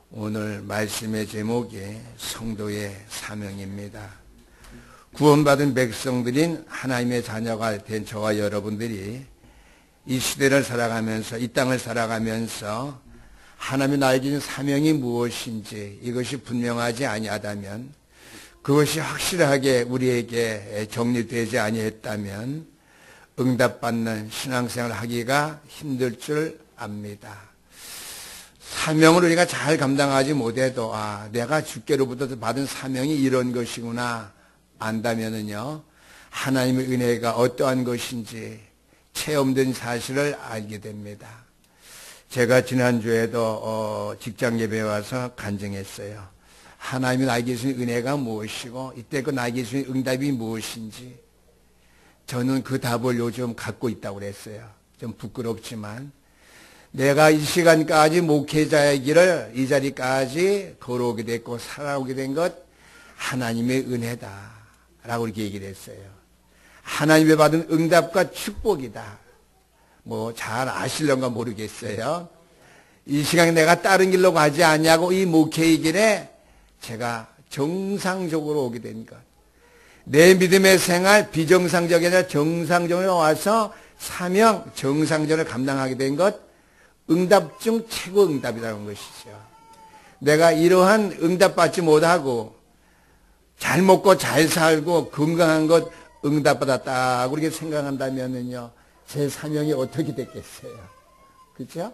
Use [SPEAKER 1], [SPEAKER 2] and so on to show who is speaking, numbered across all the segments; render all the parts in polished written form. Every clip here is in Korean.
[SPEAKER 1] 오늘 말씀의 제목이 성도의 사명입니다. 구원받은 백성들인 하나님의 자녀가 된 저와 여러분들이 이 시대를 살아가면서, 이 땅을 살아가면서 하나님이 나에게 준 사명이 무엇인지 이것이 분명하지 아니하다면, 그것이 확실하게 우리에게 정리되지 아니했다면 응답받는 신앙생활을 하기가 힘들 줄 압니다. 사명을 우리가 잘 감당하지 못해도 내가 주께로부터 받은 사명이 이런 것이구나 안다면은요, 하나님의 은혜가 어떠한 것인지 체험된 사실을 알게 됩니다. 제가 지난주에도 직장 예배에 와서 간증했어요. 하나님이 나에게 주신 은혜가 무엇이고 이때 그 나에게 주신 응답이 무엇인지 저는 그 답을 요즘 갖고 있다고 그랬어요. 좀 부끄럽지만 내가 이 시간까지 목회자의 길을 이 자리까지 걸어오게 됐고 살아오게 된 것 하나님의 은혜다 라고 이렇게 얘기를 했어요. 하나님의 받은 응답과 축복이다. 뭐 잘 아실런가 모르겠어요. 이 시간에 내가 다른 길로 가지 않냐고 이 목회의 길에 제가 정상적으로 오게 된 것, 내 믿음의 생활 비정상적이 아니라 정상적으로 와서 사명 정상적으로 감당하게 된 것, 응답 중 최고 응답이라는 것이죠. 내가 이러한 응답받지 못하고 잘 먹고 잘 살고 건강한 것 응답받았다고 그렇게 생각한다면요, 제 사명이 어떻게 됐겠어요? 그렇죠?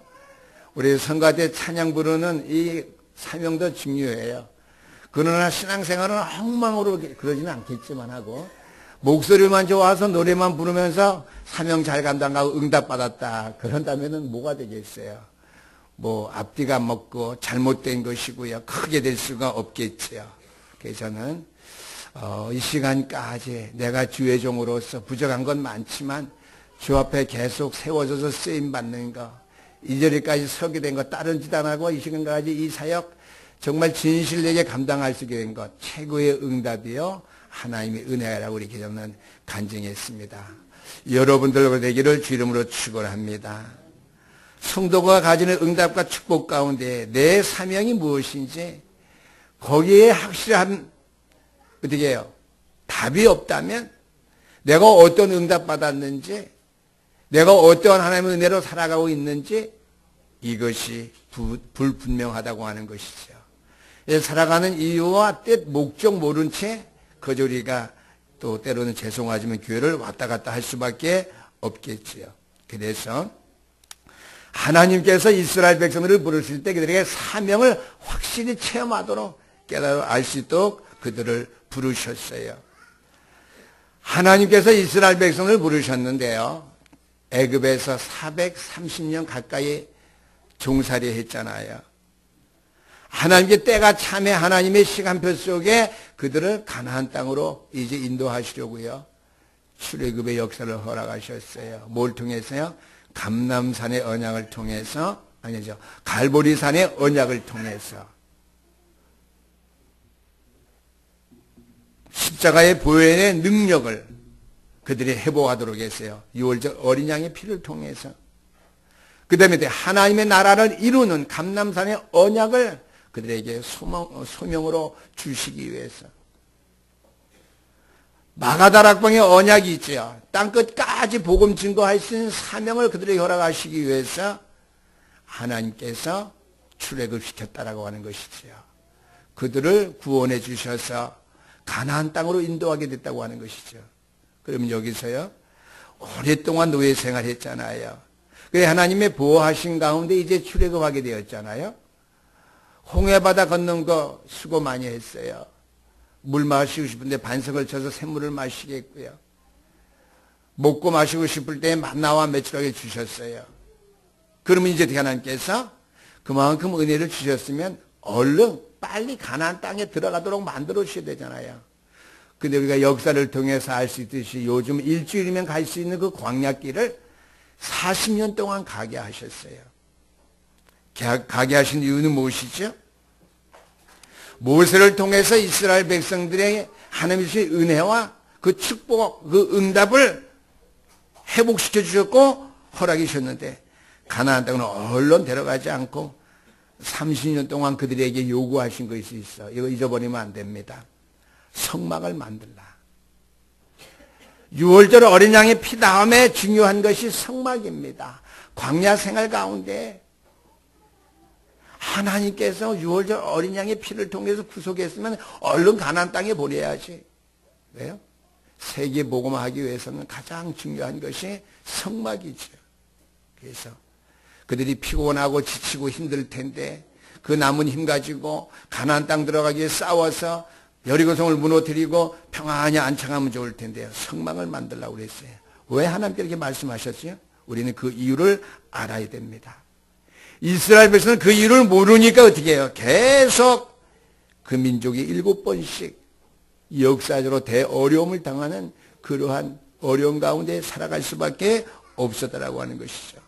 [SPEAKER 1] 우리 성가대 찬양 부르는 이 사명도 중요해요. 그러나 신앙생활은 엉망으로 그러지는 않겠지만 하고, 목소리만 좋아서 노래만 부르면서 사명 잘 감당하고 응답받았다 그런다면은 뭐가 되겠어요? 뭐 앞뒤가 먹고 잘못된 것이고요, 크게 될 수가 없겠죠. 그래서 저는 이 시간까지 내가 주의 종으로서 부족한 건 많지만 주 앞에 계속 세워져서 쓰임받는 거, 이 자리까지 서게 된 거 다른 짓 안 하고 이 시간까지 이 사역 정말 진실되게 감당할 수 있게 된 것, 최고의 응답이요 하나님의 은혜라고 이렇게 저는 간증했습니다. 여러분들과 되기를 주 이름으로 축원합니다. 성도가 가지는 응답과 축복 가운데 내 사명이 무엇인지 거기에 확실한 어떻게 해요? 답이 없다면 내가 어떤 응답 받았는지, 내가 어떠한 하나님의 은혜로 살아가고 있는지 이것이 불분명하다고 하는 것이죠. 살아가는 이유와 뜻, 목적 모른 채 그저 우리가 또 때로는 죄송하지만 교회를 왔다 갔다 할 수밖에 없겠지요. 그래서 하나님께서 이스라엘 백성들을 부르실 때 그들에게 사명을 확실히 체험하도록 깨달아 알 수 있도록 그들을 부르셨어요. 하나님께서 이스라엘 백성을 부르셨는데요, 애굽에서 430년 가까이 종살이 했잖아요. 하나님께 때가 참에 하나님의 시간표 속에 그들을 가나안 땅으로 이제 인도하시려고요, 출애굽의 역사를 허락하셨어요. 뭘 통해서요? 감람산의 언약을 통해서, 아니죠, 갈보리산의 언약을 통해서 십자가의 보혈의 능력을 그들이 회복하도록 했어요. 유월절 어린 양의 피를 통해서. 그 다음에 하나님의 나라를 이루는 감람산의 언약을 그들에게 소명으로 주시기 위해서. 마가다락방의 언약이 있죠. 땅끝까지 복음 증거할 수 있는 사명을 그들에게 허락하시기 위해서 하나님께서 출애굽시켰다라고 하는 것이죠. 그들을 구원해 주셔서 가나안 땅으로 인도하게 됐다고 하는 것이죠. 그러면 여기서요, 오랫동안 노예 생활했잖아요. 그래 하나님의 보호하신 가운데 이제 출애굽하게 되었잖아요. 홍해바다 건넌 거 수고 많이 했어요. 물 마시고 싶은데 반석을 쳐서 샘물을 마시겠고요. 먹고 마시고 싶을 때 만나와 메추라기 주셨어요. 그러면 이제 하나님께서 그만큼 은혜를 주셨으면 얼른 빨리 가나안 땅에 들어가도록 만들어 주셔야 되잖아요. 근데 우리가 역사를 통해서 알 수 있듯이 요즘 일주일이면 갈 수 있는 그 광야길을 40년 동안 가게 하셨어요. 가게 하신 이유는 무엇이죠? 모세를 통해서 이스라엘 백성들의 하나님의 주신 은혜와 그 축복, 그 응답을 회복시켜 주셨고 허락해 주셨는데 가나안 땅은 얼른 데려가지 않고 30년 동안 그들에게 요구하신 것이 있어. 이거 잊어버리면 안 됩니다. 성막을 만들라. 6월절 어린 양의 피 다음에 중요한 것이 성막입니다. 광야 생활 가운데 하나님께서 6월절 어린 양의 피를 통해서 구속했으면 얼른 가나안 땅에 보내야지. 왜요? 세계 복음화하기 위해서는 가장 중요한 것이 성막이죠. 그래서 그들이 피곤하고 지치고 힘들 텐데 그 남은 힘 가지고 가나안 땅 들어가기 위해 싸워서 여리고성을 무너뜨리고 평안히 안창하면 좋을 텐데요. 성막을 만들라고 그랬어요. 왜 하나님께 이렇게 말씀하셨어요? 우리는 그 이유를 알아야 됩니다. 이스라엘 백성은 그 이유를 모르니까 어떻게 해요? 계속 그 민족이 7번씩 역사적으로 대어려움을 당하는 그러한 어려운 가운데 살아갈 수밖에 없었다라고 하는 것이죠.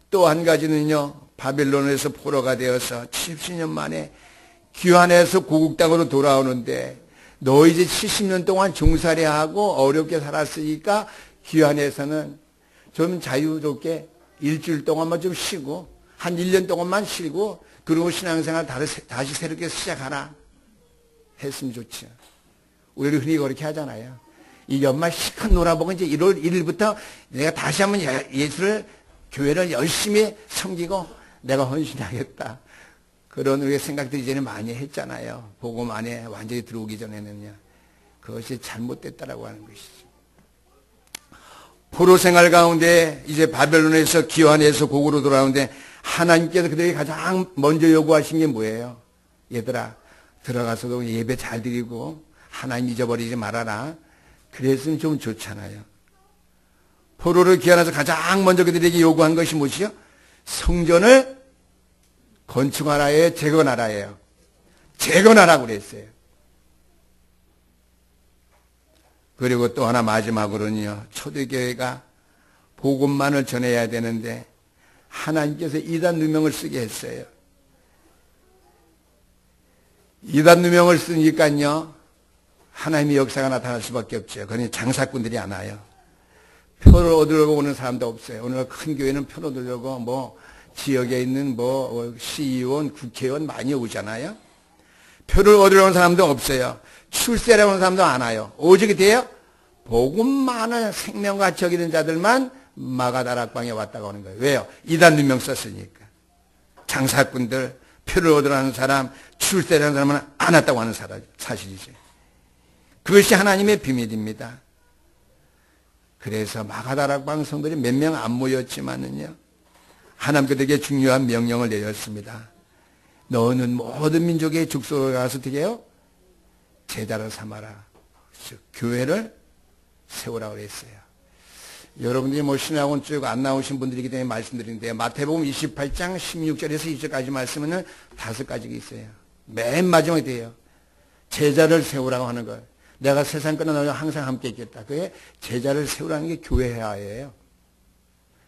[SPEAKER 1] 또 한 가지는요, 바벨론에서 포로가 되어서 70년 만에 귀환해서 고국 땅으로 돌아오는데 너 이제 70년 동안 종살이하고 어렵게 살았으니까 귀환해서는 좀 자유롭게 일주일 동안만 좀 쉬고 한 1년 동안만 쉬고 그리고 신앙생활 다시 새롭게 시작하라 했으면 좋죠. 우리는 흔히 그렇게 하잖아요. 이 연말 시컷 놀아보고 이제 1월 1일부터 내가 다시 한번 예수를 교회를 열심히 섬기고 내가 헌신하겠다. 그런 우리의 생각들이 이제는 많이 했잖아요. 복음 안에 완전히 들어오기 전에는요. 그것이 잘못됐다라고 하는 것이죠. 포로 생활 가운데 이제 바벨론에서 귀환해서 고국으로 돌아오는데 하나님께서 그들에게 가장 먼저 요구하신 게 뭐예요? 얘들아, 들어가서도 예배 잘 드리고 하나님 잊어버리지 말아라. 그랬으면 좀 좋잖아요. 포로를 귀환해서 가장 먼저 그들에게 요구한 것이 무엇이요? 성전을 건축하라예요? 재건하라예요? 재건하라고 그랬어요. 그리고 또 하나 마지막으로는요. 초대교회가 복음만을 전해야 되는데 하나님께서 이단 누명을 쓰게 했어요. 이단 누명을 쓰니까요. 하나님의 역사가 나타날 수밖에 없죠. 그러니 장사꾼들이 안 와요. 표를 얻으려고 오는 사람도 없어요. 오늘 큰 교회는 표 얻으려고 뭐 지역에 있는 뭐 시의원, 국회의원 많이 오잖아요. 표를 얻으려고 오는 사람도 없어요. 출세라고 하는 사람도 안 와요. 오직 돼요? 복음만을 생명같이 여기는 자들만 마가다락방에 왔다고 하는 거예요. 왜요? 이단 누명 썼으니까. 장사꾼들, 표를 얻으려는 사람, 출세라는 사람은 안 왔다고 하는 사실이죠. 그것이 하나님의 비밀입니다. 그래서 마가다락방 성들이 몇 명 안 모였지만은요. 하나님 그들에게 중요한 명령을 내렸습니다. 너는 모든 민족의 족속으로 가서 어떻게 해요? 제자를 삼아라. 즉 교회를 세우라고 했어요. 여러분들이 뭐 신학원 쭉 안 나오신 분들이기 때문에 말씀드리는데 마태복음 28장 16절에서 20절까지 말씀은 5가지가 있어요. 맨 마지막에 돼요. 제자를 세우라고 하는 걸. 내가 세상 끝나 너희와 항상 함께 있겠다. 그게 제자를 세우라는 게 교회화예요.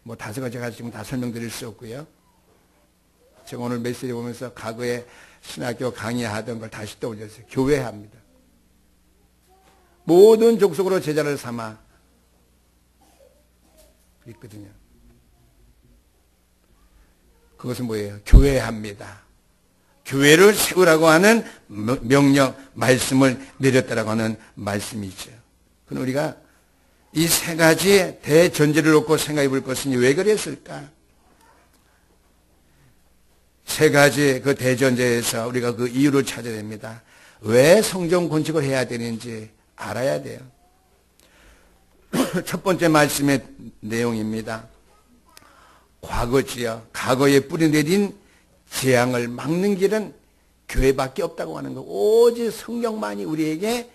[SPEAKER 1] 뭐 5가지가 지금 다 설명드릴 수 없고요. 제가 오늘 메시지 보면서 과거에 신학교 강의하던 걸 다시 떠올렸어요. 교회화입니다. 모든 족속으로 제자를 삼아 있거든요. 그것은 뭐예요? 교회합니다. 교회를 세우라고 하는 명령, 말씀을 내렸다라고 하는 말씀이죠. 그럼 우리가 이 3가지 대전제를 놓고 생각해 볼 것은 왜 그랬을까? 3가지 그 대전제에서 우리가 그 이유를 찾아야 됩니다. 왜 성전 건축을 해야 되는지 알아야 돼요. 첫 번째 말씀의 내용입니다. 과거지요. 과거에 뿌리내린 재앙을 막는 길은 교회밖에 없다고 하는 거. 오직 성경만이 우리에게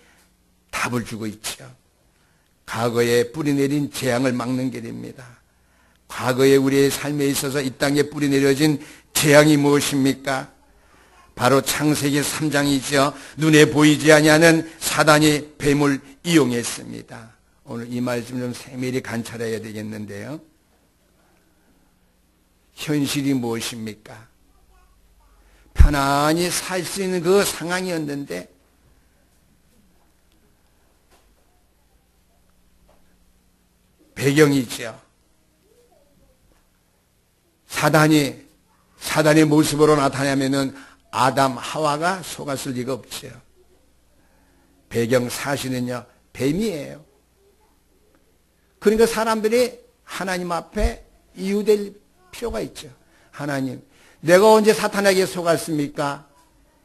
[SPEAKER 1] 답을 주고 있죠. 과거에 뿌리내린 재앙을 막는 길입니다. 과거에 우리의 삶에 있어서 이 땅에 뿌리내려진 재앙이 무엇입니까? 바로 창세기 3장이죠. 눈에 보이지 아니하는 사단이 뱀을 이용했습니다. 오늘 이 말씀 좀 세밀히 관찰해야 되겠는데요. 현실이 무엇입니까? 편안히 살 수 있는 그 상황이었는데 배경이죠. 사단이 사단의 모습으로 나타나면은 아담, 하와가 속았을 리가 없죠. 배경 사실은요, 뱀이에요. 그러니까 사람들이 하나님 앞에 이유될 필요가 있죠. 하나님, 내가 언제 사탄에게 속았습니까?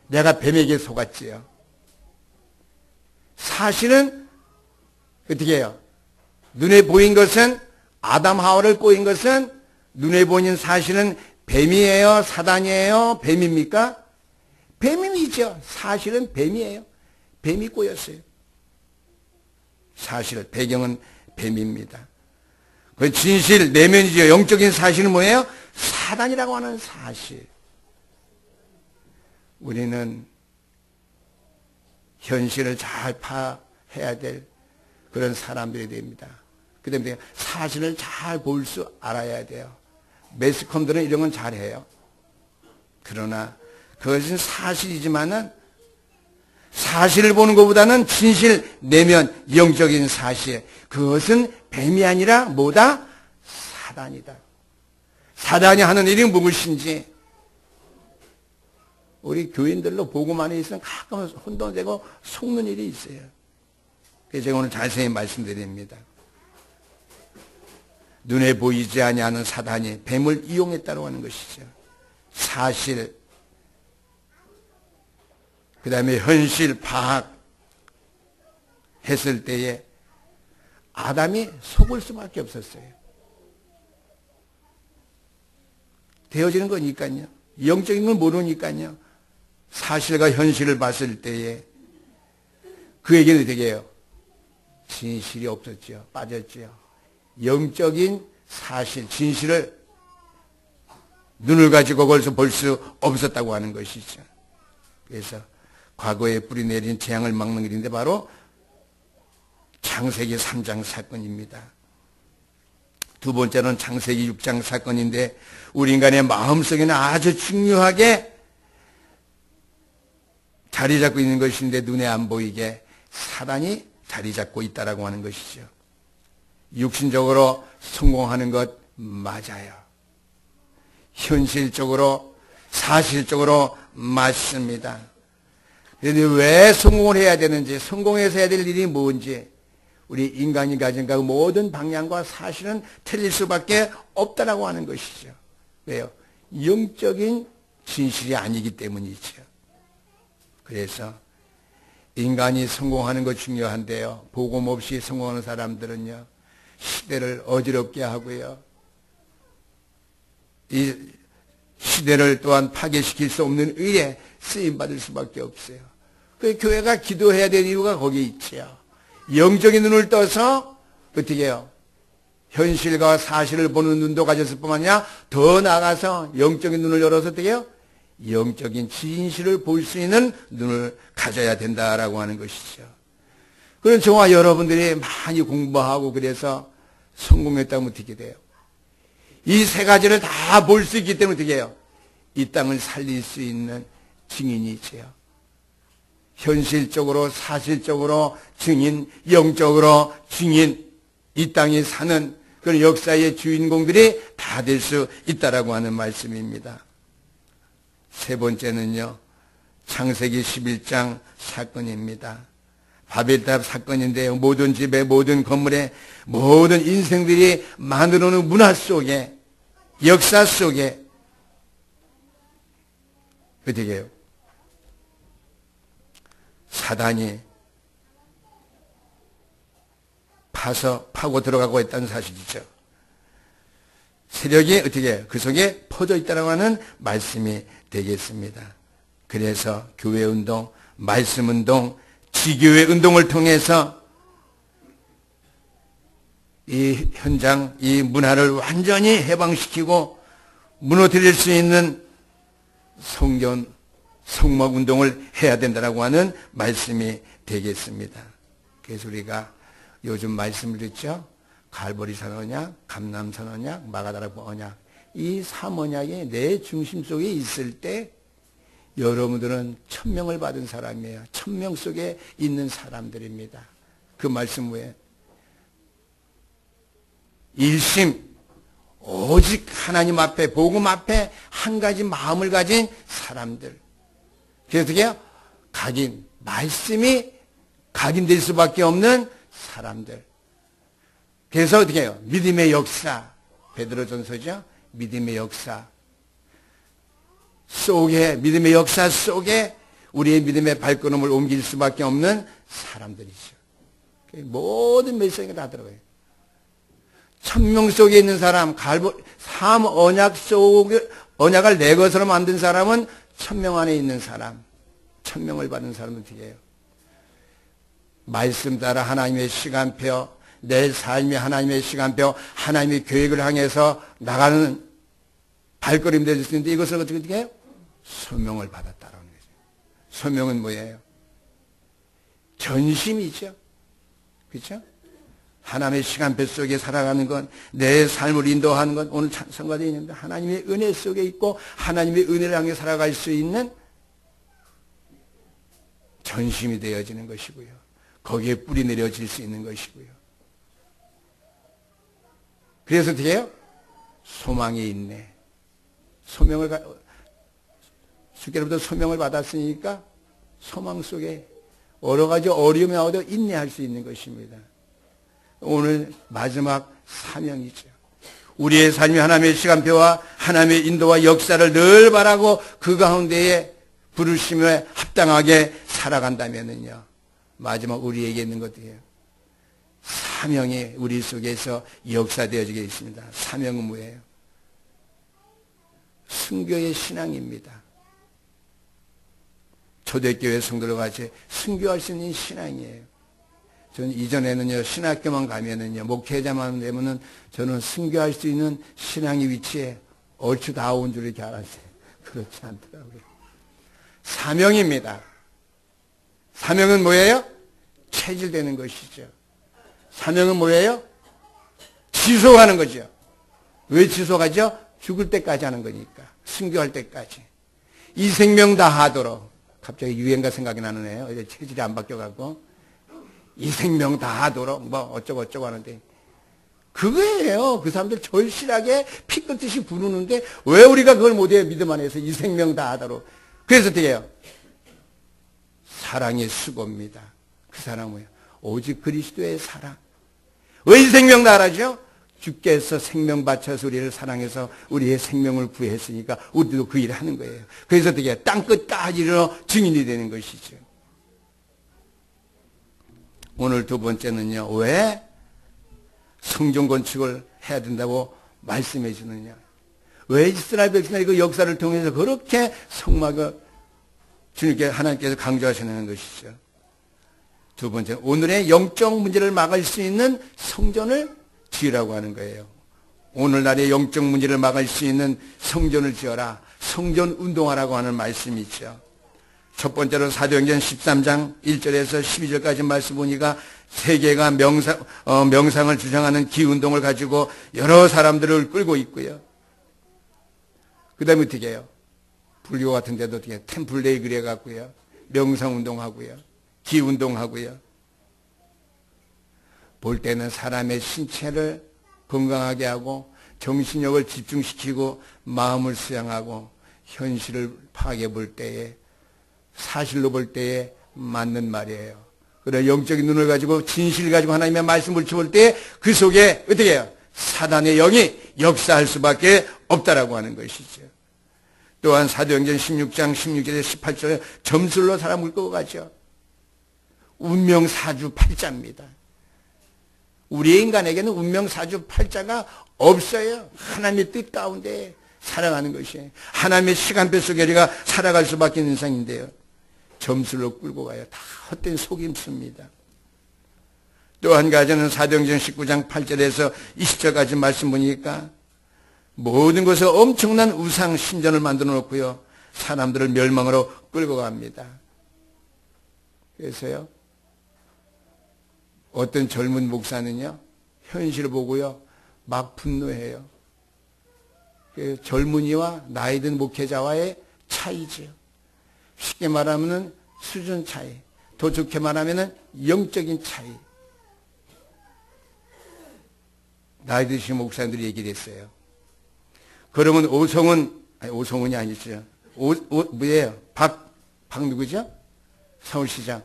[SPEAKER 1] 내가 뱀에게 속았지요. 사실은 어떻게 해요? 눈에 보인 것은, 아담 하와를 꼬인 것은 눈에 보이는 사실은 뱀이에요? 사단이에요? 뱀입니까? 뱀이죠. 사실은 뱀이에요. 뱀이 꼬였어요. 사실, 배경은 뱀입니다. 그 진실, 내면이죠. 영적인 사실은 뭐예요? 사단이라고 하는 사실. 우리는 현실을 잘 파해야 될 그런 사람들이 됩니다. 그 때문에 사실을 잘 볼 수 알아야 돼요. 매스컴들은 이런 건 잘해요. 그러나 그것은 사실이지만은 사실을 보는 것보다는 진실, 내면, 영적인 사실, 그것은 뱀이 아니라 뭐다? 사단이다. 사단이 하는 일이 무엇인지 우리 교인들로 보고만 있으면 가끔 혼돈되고 속는 일이 있어요. 그래서 제가 오늘 자세히 말씀드립니다. 눈에 보이지 아니하는 사단이 뱀을 이용했다고 하는 것이죠. 사실, 그 다음에 현실 파악 했을 때에 아담이 속을 수밖에 없었어요. 되어지는 거니까요. 영적인 걸 모르니까요. 사실과 현실을 봤을 때에 그에게는 되게 해요. 진실이 없었죠. 빠졌죠. 영적인 사실, 진실을 눈을 가지고 거기서 볼 수 없었다고 하는 것이죠. 그래서 과거에 뿌리 내린 재앙을 막는 일인데 바로 창세기 3장 사건입니다. 두 번째는 창세기 6장 사건인데 우리 인간의 마음속에는 아주 중요하게 자리 잡고 있는 것인데 눈에 안 보이게 사단이 자리 잡고 있다라고 하는 것이죠. 육신적으로 성공하는 것 맞아요. 현실적으로, 사실적으로 맞습니다. 그런데 왜 성공을 해야 되는지, 성공해서 해야 될 일이 뭔지, 우리 인간이 가진 그 모든 방향과 사실은 틀릴 수밖에 없다라고 하는 것이죠. 왜요? 영적인 진실이 아니기 때문이죠. 그래서 인간이 성공하는 것 중요한데요. 복음 없이 성공하는 사람들은요, 시대를 어지럽게 하고요, 이 시대를 또한 파괴시킬 수 없는 의에 쓰임받을 수밖에 없어요. 그 교회가 기도해야 될 이유가 거기에 있죠. 영적인 눈을 떠서 어떻게 해요? 현실과 사실을 보는 눈도 가졌을 뿐만 아니라 더 나아가서 영적인 눈을 열어서 어떻게 해요? 영적인 진실을 볼 수 있는 눈을 가져야 된다라고 하는 것이죠. 그런 저와 여러분들이 많이 공부하고 그래서 성공했다면 어떻게 돼요? 이 세 가지를 다 볼 수 있기 때문에 어떻게 해요? 이 땅을 살릴 수 있는 증인이 있어요. 현실적으로, 사실적으로 증인, 영적으로 증인, 이 땅에 사는 그런 역사의 주인공들이 다 될 수 있다라고 하는 말씀입니다. 세 번째는요, 창세기 11장 사건입니다. 바벨탑 사건인데요, 모든 집에, 모든 건물에, 모든 인생들이 만들어놓은 문화 속에, 역사 속에 어떻게 해요? 사단이 파고 들어가고 있다는 사실이죠. 세력이 어떻게 해요? 그 속에 퍼져 있다고 하는 말씀이 되겠습니다. 그래서 교회운동, 말씀운동, 지교회 운동을 통해서 이 현장, 이 문화를 완전히 해방시키고 무너뜨릴 수 있는 성전, 성막 운동을 해야 된다고 하는 말씀이 되겠습니다. 그래서 우리가 요즘 말씀을 듣죠. 갈보리 선언약, 감람 선언약, 마가다라 언약. 이 3언약이 내 중심 속에 있을 때 여러분들은 1000명을 받은 사람이에요. 1000명 속에 있는 사람들입니다. 그 말씀 후에 일심 오직 하나님 앞에, 복음 앞에 한 가지 마음을 가진 사람들. 그래서 어떻게 해요? 말씀이 각인될 수밖에 없는 사람들. 그래서 어떻게 해요? 믿음의 역사. 베드로전서죠. 믿음의 역사 속에, 믿음의 역사 속에 우리의 믿음의 발걸음을 옮길 수밖에 없는 사람들이죠. 모든 메시지가 다 들어가요. 천명 속에 있는 사람, 삶 언약 속에, 언약을 내 것으로 만든 사람은 천명 안에 있는 사람, 천명을 받은 사람은 어떻게 해요? 말씀 따라 하나님의 시간표, 내 삶이 하나님의 시간표, 하나님의 계획을 향해서 나가는 발걸음이 될 수 있는데 이것을 어떻게 해요? 소명을 받았다라는 거죠. 소명은 뭐예요? 전심이죠. 그렇죠? 하나님의 시간표 속에 살아가는 건, 내 삶을 인도하는 건, 오늘 찬송가도 있는데 하나님의 은혜 속에 있고 하나님의 은혜를 향해 살아갈 수 있는 전심이 되어지는 것이고요. 거기에 뿌리 내려질 수 있는 것이고요. 그래서 어떻게 해요? 소망이 있네. 주께로부터 소명을 받았으니까 소망 속에 여러 가지 어려움이 나오도 인내할 수 있는 것입니다. 오늘 마지막 사명이죠. 우리의 삶이 하나님의 시간표와 하나님의 인도와 역사를 늘 바라고 그 가운데에 부르심에 합당하게 살아간다면요, 마지막 우리에게 있는 것이에요. 사명이 우리 속에서 역사되어지게 있습니다. 사명은 뭐예요? 순교의 신앙입니다. 초대교회 성도들 같이 순교할 수 있는 신앙이에요. 저는 이전에는요, 신학교만 가면은요, 목회자만 되면은 저는 순교할 수 있는 신앙의 위치에 얼추 다 온 줄 이렇게 알았어요. 그렇지 않더라고요. 사명입니다. 사명은 뭐예요? 체질되는 것이죠. 사명은 뭐예요? 지속하는 거죠. 왜 지속하죠? 죽을 때까지 하는 거니까. 순교할 때까지. 이 생명 다 하도록. 갑자기 유행가 생각이 나네요. 이제 체질이 안 바뀌어갖고. 이 생명 다 하도록 뭐 어쩌고 하는데. 그거예요. 그 사람들 절실하게 피 끓듯이 부르는데 왜 우리가 그걸 못해요? 믿음 안에서 이 생명 다 하도록. 그래서 어떻게 해요? 사랑의 수고입니다. 그 사랑은 뭐예요? 오직 그리스도의 사랑. 왜 이 생명 다 하라죠? 주께서 생명 바쳐서 우리를 사랑해서 우리의 생명을 구했으니까 우리도 그 일을 하는 거예요. 그래서 어떻게 해요? 땅끝까지 이르러 증인이 되는 것이죠. 오늘 두 번째는요, 왜 성전 건축을 해야 된다고 말씀해 주느냐. 왜 이스라엘 백성들이 그 역사를 통해서 그렇게 성막을 주님께 하나님께서 강조하시는 것이죠. 두 번째, 오늘의 영적 문제를 막을 수 있는 성전을 지으라고 하는 거예요. 오늘날의 영적 문제를 막을 수 있는 성전을 지어라. 성전 운동하라고 하는 말씀이 있죠. 첫 번째로 사도행전 13장 1절에서 12절까지 말씀 보니까 세계가 명상을 주장하는 기운동을 가지고 여러 사람들을 끌고 있고요. 그 다음에 어떻게 해요? 불교 같은 데도 어떻게 해요? 템플데이 그래갖고요. 명상운동하고요. 기운동하고요. 볼 때는 사람의 신체를 건강하게 하고 정신력을 집중시키고 마음을 수양하고 현실을 파악해 볼 때에 사실로 볼 때에 맞는 말이에요. 그래 영적인 눈을 가지고 진실을 가지고 하나님의 말씀을 볼 때 그 속에 어떻게 해요? 사단의 영이 역사할 수밖에 없다라고 하는 것이죠. 또한 사도행전 16장 16절에 18절에 점술로 사람을 끌고 가죠. 운명사주 팔자입니다. 우리 인간에게는 운명사주 팔자가 없어요. 하나님의 뜻 가운데 살아가는 것이에요. 하나님의 시간표 속에 우리가 살아갈 수밖에 없는 인생인데요. 점술로 끌고 가요. 다 헛된 속임수입니다. 또 한 가지는 사도행전 19장 8절에서 20절까지 말씀 보니까 모든 것을 엄청난 우상 신전을 만들어 놓고요. 사람들을 멸망으로 끌고 갑니다. 그래서요. 어떤 젊은 목사는요. 현실을 보고요. 막 분노해요. 젊은이와 나이 든 목회자와의 차이죠. 쉽게 말하면 수준 차이. 더 좋게 말하면 영적인 차이. 나이 드신 목사님들이 얘기를 했어요. 그러면 오성훈이 아니죠. 뭐예요? 박 누구죠? 서울시장.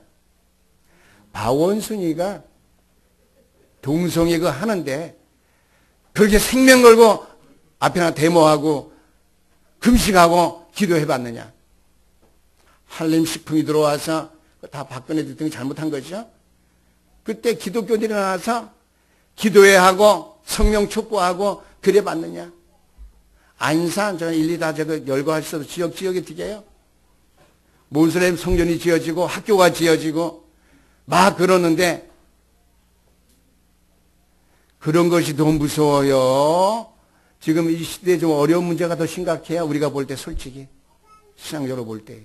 [SPEAKER 1] 박원순이가 동성애 그거 하는데 그렇게 생명 걸고 앞에나 데모하고 금식하고 기도해봤느냐? 한림식품이 들어와서 다 박근혜 대통령이 잘못한 거죠. 그때 기독교들이 나와서 기도회 하고 성령 촉구하고 그래봤느냐? 안산 저는 일리 다 저거 열거할 수도 지역에 튀겨요. 모슬렘 성전이 지어지고 학교가 지어지고 막 그러는데 그런 것이 더 무서워요. 지금 이 시대에 좀 어려운 문제가 더 심각해요. 우리가 볼 때 솔직히 신앙적으로 볼 때.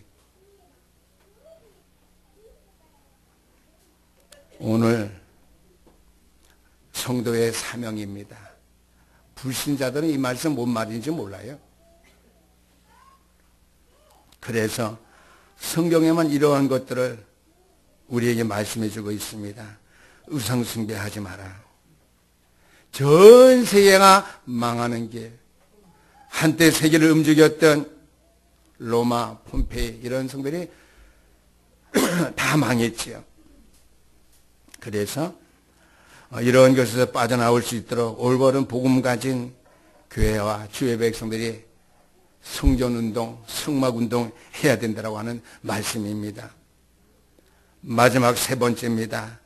[SPEAKER 1] 오늘 성도의 사명입니다. 불신자들은 이 말씀 뭔 말인지 몰라요. 그래서 성경에만 이러한 것들을 우리에게 말씀해 주고 있습니다. 우상숭배하지 마라. 전 세계가 망하는 길. 한때 세계를 움직였던 로마, 폼페이 이런 성들이 다 망했지요. 그래서 이런 것에서 빠져나올 수 있도록 올바른 복음 가진 교회와 주의 백성들이 성전운동, 성막운동 해야 된다고 하는 말씀입니다. 마지막 세 번째입니다.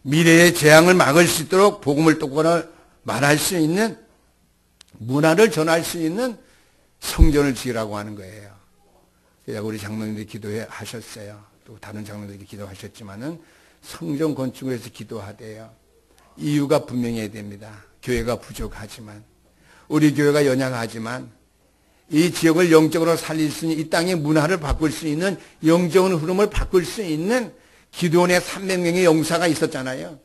[SPEAKER 1] 미래의 재앙을 막을 수 있도록 복음을 똑바로 말할 수 있는, 문화를 전할 수 있는 성전을 지으라고 하는 거예요. 그래서 우리 장로님들이 기도하셨어요. 또 다른 장로님들이 기도하셨지만은 성전 건축을 해서 기도하대요. 이유가 분명해야 됩니다. 교회가 부족하지만, 우리 교회가 연약하지만 이 지역을 영적으로 살릴 수 있는, 이 땅의 문화를 바꿀 수 있는, 영적인 흐름을 바꿀 수 있는 기도원의 300명의 용사가 있었잖아요.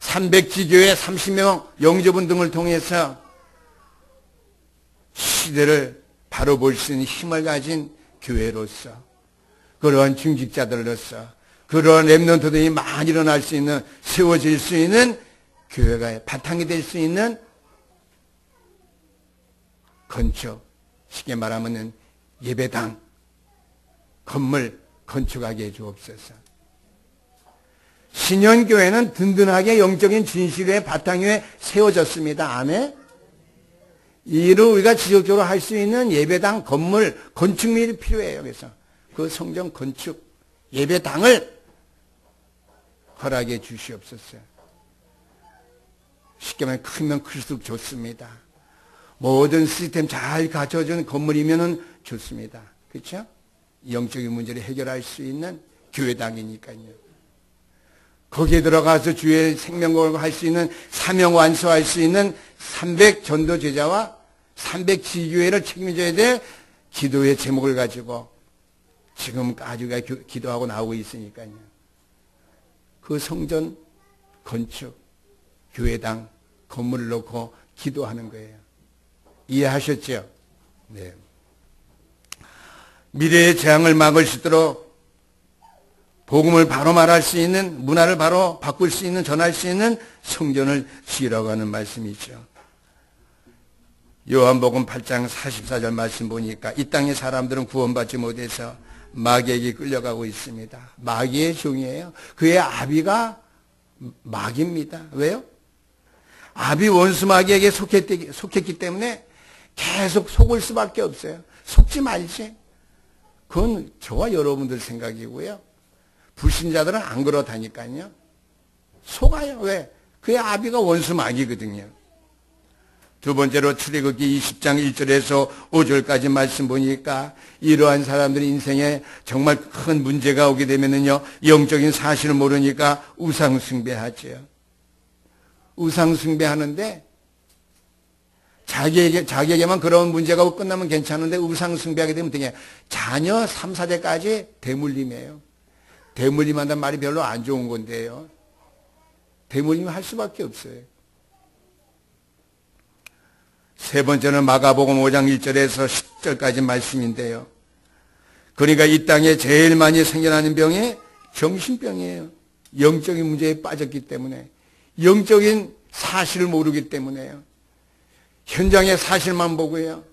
[SPEAKER 1] 300지교회 30명 영접원 등을 통해서 시대를 바로 볼 수 있는 힘을 가진 교회로서, 그러한 중직자들로서, 그러한 렘넌트들이 많이 일어날 수 있는, 세워질 수 있는 교회가 바탕이 될 수 있는 건축, 쉽게 말하면 예배당, 건물 건축하게 해 주옵소서. 신현교회는 든든하게 영적인 진실의 바탕 위에 세워졌습니다. 아멘. 이를 우리가 지속적으로 할 수 있는 예배당, 건물, 건축물이 필요해요. 그래서 그 성전 건축, 예배당을 허락해 주시옵소서. 쉽게 말하면 크면 클수록 좋습니다. 모든 시스템 잘 갖춰진 건물이면 좋습니다. 그렇죠? 영적인 문제를 해결할 수 있는 교회당이니까요. 거기에 들어가서 주의 생명을 할 수 있는, 사명 완수할 수 있는 300 전도 제자와 300 지교회를 책임져야 될 기도의 제목을 가지고 지금까지 우리가 기도하고 나오고 있으니까요. 그 성전 건축, 교회당, 건물을 놓고 기도하는 거예요. 이해하셨죠? 네. 미래의 재앙을 막을 수 있도록 복음을 바로 말할 수 있는, 문화를 바로 바꿀 수 있는, 전할 수 있는 성전을 지으라고 하는 말씀이죠. 요한복음 8장 44절 말씀 보니까 이 땅의 사람들은 구원받지 못해서 마귀에게 끌려가고 있습니다. 마귀의 종이에요. 그의 아비가 마귀입니다. 왜요? 아비 원수 마귀에게 속했기 때문에 계속 속을 수밖에 없어요. 속지 말지. 그건 저와 여러분들 생각이고요. 불신자들은 안 그렇다니까요. 속아요. 왜? 그의 아비가 원수 마귀거든요. 두 번째로 출애굽기 20장 1절에서 5절까지 말씀 보니까 이러한 사람들이 인생에 정말 큰 문제가 오게 되면은요, 영적인 사실을 모르니까 우상숭배하죠. 우상숭배하는데 자기에게만 그런 문제가 오고 끝나면 괜찮은데 우상숭배하게 되면 어떻게 해요? 자녀 3, 4대까지 대물림이에요. 대물림한다는 말이 별로 안 좋은 건데요. 대물림 할 수밖에 없어요. 세 번째는 마가복음 5장 1절에서 10절까지 말씀인데요. 그러니까 이 땅에 제일 많이 생겨나는 병이 정신병이에요. 영적인 문제에 빠졌기 때문에, 영적인 사실을 모르기 때문에요. 현장의 사실만 보고요.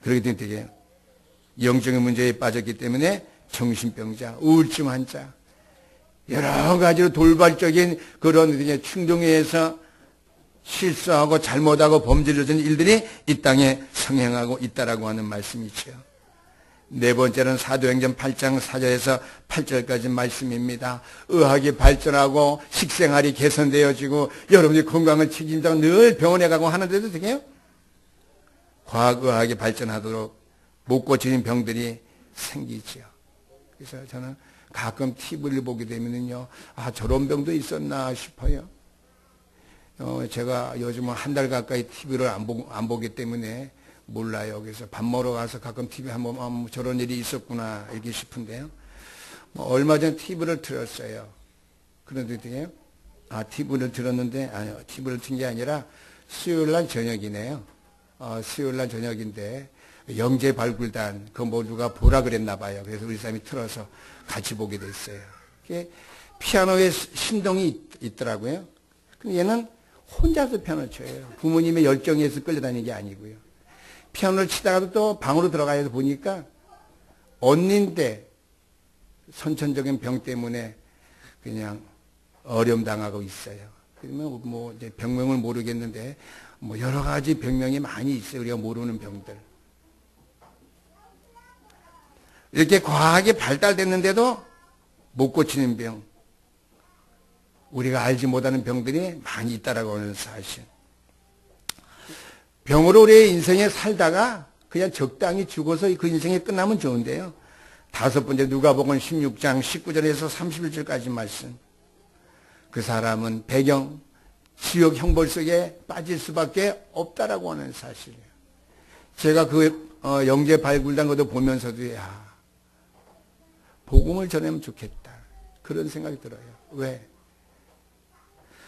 [SPEAKER 1] 그렇게 되게 영적인 문제에 빠졌기 때문에 정신병자, 우울증 환자, 여러 가지로 돌발적인 그런 충동에 의해서 실수하고 잘못하고 범죄를 일들이 이 땅에 성행하고 있다라고 하는 말씀이죠. 네 번째는 사도행전 8장 4절에서 8절까지 말씀입니다. 의학이 발전하고 식생활이 개선되어지고 여러분이 건강을 책임자고 늘 병원에 가고 하는데도 되게요. 과학의학이 발전하도록 못 고치는 병들이 생기죠. 그래서 저는 가끔 TV를 보게 되면요, 아, 저런 병도 있었나 싶어요. 제가 요즘은 한 달 가까이 TV를 안 보기 때문에 몰라요. 그래서 밥 먹으러 가서 가끔 TV 한번 저런 일이 있었구나 이렇게 싶은데요. 얼마 전에 TV를 틀었어요. 그런데 TV를 틀었는데, 아니요, TV를 튼 게 아니라 수요일 날 저녁이네요. 수요일 날 저녁인데 영재 발굴단 그 누가 보라 그랬나 봐요. 그래서 우리 사람이 틀어서 같이 보게 됐어요. 이게 피아노에 신동이 있더라고요. 근데 얘는 혼자서 피아노 쳐요. 부모님의 열정에 의해서 끌려다니는 게 아니고요. 피아노를 치다가도 또 방으로 들어가서 보니까 언니인데 선천적인 병 때문에 그냥 어려움당하고 있어요. 그러면 이제 병명을 모르겠는데 여러 가지 병명이 많이 있어요. 우리가 모르는 병들. 이렇게 과학이 발달됐는데도 못 고치는 병, 우리가 알지 못하는 병들이 많이 있다라고 하는 사실. 병으로 우리의 인생에 살다가 그냥 적당히 죽어서 그 인생이 끝나면 좋은데요. 다섯 번째 누가복음 16장 19절에서 31절까지 말씀. 그 사람은 배경, 지옥 형벌 속에 빠질 수밖에 없다라고 하는 사실이에요. 제가 그 영재 발굴단 것도 보면서도 복음을 전하면 좋겠다. 그런 생각이 들어요. 왜?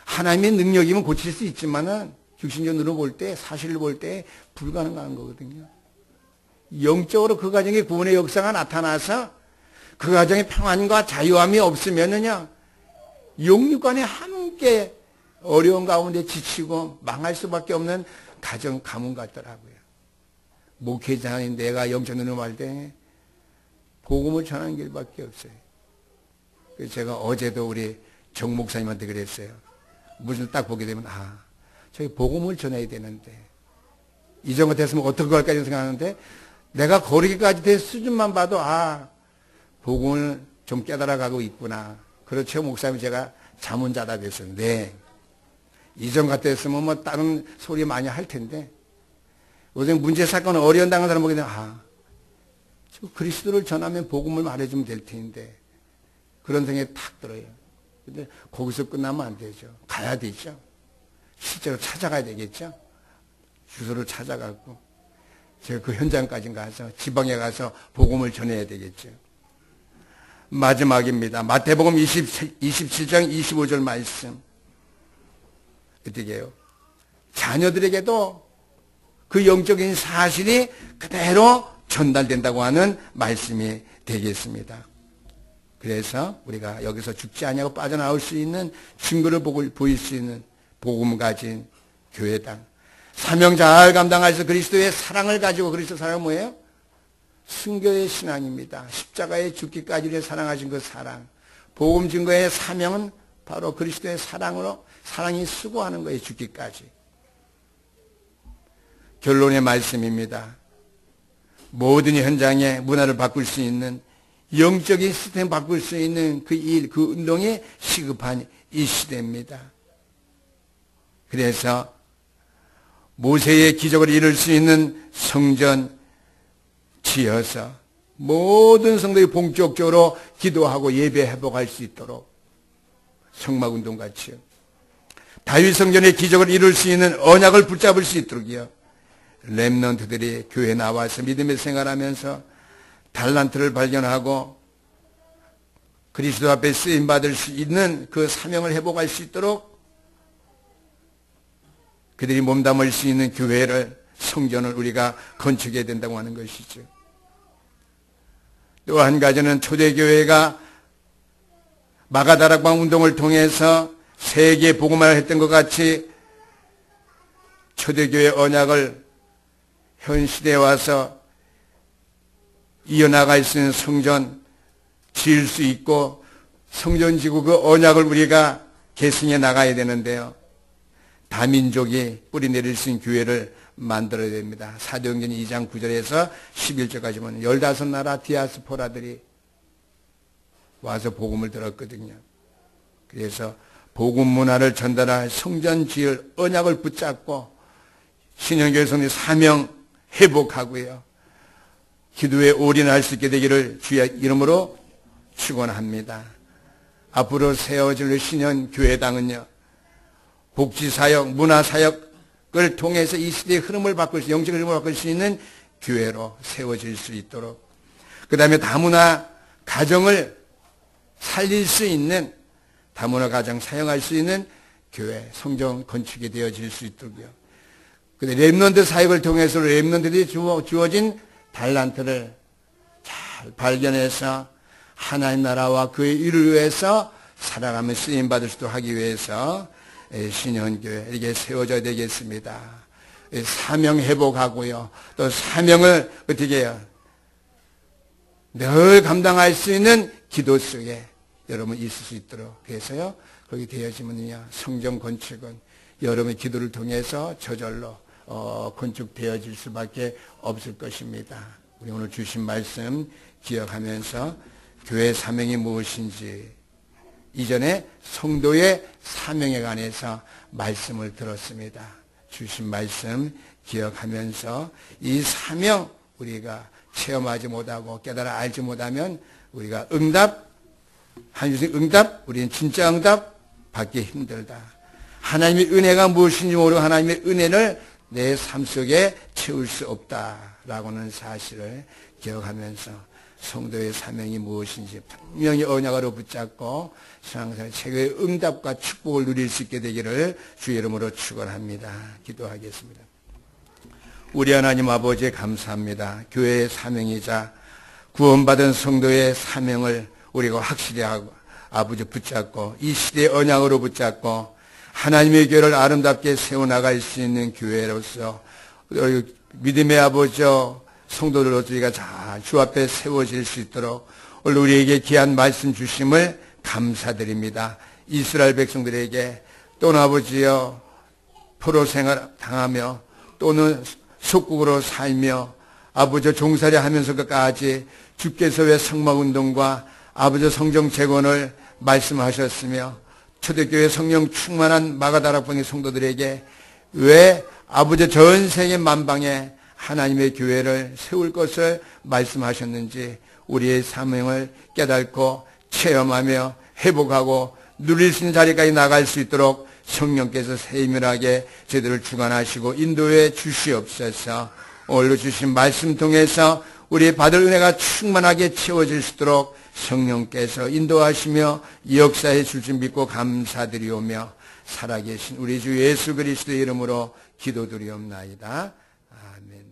[SPEAKER 1] 하나님의 능력이면 고칠 수 있지만은 육신적으로 볼 때, 사실을 볼 때 불가능한 거거든요. 영적으로 그 가정에 구원의 역사가 나타나서 그 가정에 평안과 자유함이 없으면은요, 영육간에 함께 어려운 가운데 지치고 망할 수밖에 없는 가정, 가문 같더라고요. 목회자인 내가 영적 눈으로 할 때 복음을 전하는 길밖에 없어요. 그래서 제가 어제도 우리 정 목사님한테 그랬어요. 무슨 딱 보게 되면 저희 복음을 전해야 되는데 이 정도 됐으면 어떻게 할까 이런 생각하는데 내가 거리기까지 될 수준만 봐도 복음을 좀 깨달아가고 있구나. 그렇죠. 목사님 제가 자문자다 됐어요. 네. 이전 같았으면 다른 소리 많이 할 텐데 요새 문제 사건 어려운 당한 사람 보게 되면 그리스도를 전하면 복음을 말해주면 될 텐데 그런 생각이 탁 들어요. 근데 거기서 끝나면 안 되죠. 가야 되죠. 실제로 찾아가야 되겠죠. 주소를 찾아가고 제가 그 현장까지 가서 지방에 가서 복음을 전해야 되겠죠. 마지막입니다. 마태복음 27장 25절 말씀. 어떻게 해요? 자녀들에게도 그 영적인 사실이 그대로 전달된다고 하는 말씀이 되겠습니다. 그래서 우리가 여기서 죽지 아니하고 빠져나올 수 있는 증거를 보일 수 있는 복음 가진 교회당, 사명 잘 감당해서 그리스도의 사랑을 가지고, 그리스도 사랑은 뭐예요? 순교의 신앙입니다. 십자가에 죽기까지를 사랑하신 그 사랑, 복음 증거의 사명은 바로 그리스도의 사랑으로 사랑이 수고하는 거예요. 죽기까지. 결론의 말씀입니다. 모든 현장의 문화를 바꿀 수 있는, 영적인 시스템을 바꿀 수 있는 그 일, 그 운동이 시급한 이 시대입니다. 그래서 모세의 기적을 이룰 수 있는 성전 지어서 모든 성도들이 본격적으로 기도하고 예배 회복할 수 있도록, 성막운동 같이요. 다윗 성전의 기적을 이룰 수 있는 언약을 붙잡을 수 있도록요. 렘넌트들이 교회에 나와서 믿음의 생활하면서 달란트를 발견하고 그리스도 앞에 쓰임받을 수 있는 그 사명을 회복할 수 있도록 그들이 몸담을 수 있는 교회를, 성전을 우리가 건축해야 된다고 하는 것이죠. 또 한 가지는 초대교회가 마가다락방 운동을 통해서 세계 복음화를 했던 것 같이 초대교회 언약을 현 시대에 와서 이어나갈 수 있는 성전 지을 수 있고 성전 지고 그 언약을 우리가 계승해 나가야 되는데요. 다민족이 뿌리내릴 수 있는 교회를 만들어야 됩니다. 사도행전 2장 9절에서 11절까지 보면 15나라 디아스포라들이 와서 복음을 들었거든요. 그래서 복음 문화를 전달할 성전 지을 언약을 붙잡고 신현교회 성도의 사명 회복하고요. 기도에 올인할 수 있게 되기를 주의 이름으로 축원합니다. 앞으로 세워질 신현교회당은요. 복지사역, 문화사역을 통해서 이 시대의 흐름을 바꿀 수, 영적인 흐름을 바꿀 수 있는 교회로 세워질 수 있도록, 그 다음에 다문화 가정을 살릴 수 있는, 다문화 가정 사용할 수 있는 교회, 성전 건축이 되어질 수 있도록요. 근데 렘넌트 사역을 통해서 렘넌트들이 주어진 달란트를 잘 발견해서 하나님 나라와 그의 일을 위해서 살아가며 쓰임받을 수도 하기 위해서 신현교회 이렇게 세워져야 되겠습니다. 사명 회복하고요. 또 사명을 어떻게 해요? 늘 감당할 수 있는 기도 속에 여러분 있을 수 있도록 그래서요. 거기 되어지면요. 성전 건축은 여러분의 기도를 통해서 저절로 건축되어질 수밖에 없을 것입니다. 우리 오늘 주신 말씀 기억하면서 교회 사명이 무엇인지 이전에 성도의 사명에 관해서 말씀을 들었습니다. 주신 말씀 기억하면서 이 사명 우리가 체험하지 못하고 깨달아 알지 못하면 우리가 우리는 진짜 응답 받기 힘들다. 하나님의 은혜가 무엇인지 모르고 하나님의 은혜를 내 삶 속에 채울 수 없다라고는 사실을 기억하면서 성도의 사명이 무엇인지 분명히 언약으로 붙잡고 신앙생활 최고의 응답과 축복을 누릴 수 있게 되기를 주의 이름으로 축원합니다. 기도하겠습니다. 우리 하나님 아버지 감사합니다. 교회의 사명이자 구원받은 성도의 사명을 우리가 확실히 하고 아버지 붙잡고 이 시대의 언약으로 붙잡고 하나님의 교회를 아름답게 세워나갈 수 있는 교회로서 믿음의 아버지 성도들로서 우리가 잘 주 앞에 세워질 수 있도록 오늘 우리에게 귀한 말씀 주심을 감사드립니다. 이스라엘 백성들에게 또는 아버지여 포로 생활 당하며 또는 속국으로 살며 아버지 종살이 하면서 끝까지 주께서 왜 성막운동과 아버지 성정 재건을 말씀하셨으며 초대교회 성령 충만한 마가다락방의 성도들에게 왜 아버지 전 세계 만방에 하나님의 교회를 세울 것을 말씀하셨는지 우리의 사명을 깨닫고 체험하며 회복하고 누릴 수 있는 자리까지 나갈 수 있도록 성령께서 세밀하게 저희들을 주관하시고 인도해 주시옵소서. 오늘 주신 말씀 통해서 우리 받을 은혜가 충만하게 채워질 수 있도록 성령께서 인도하시며 역사해 줄 줄 믿고 감사드리오며 살아계신 우리 주 예수 그리스도의 이름으로 기도드리옵나이다. 아멘.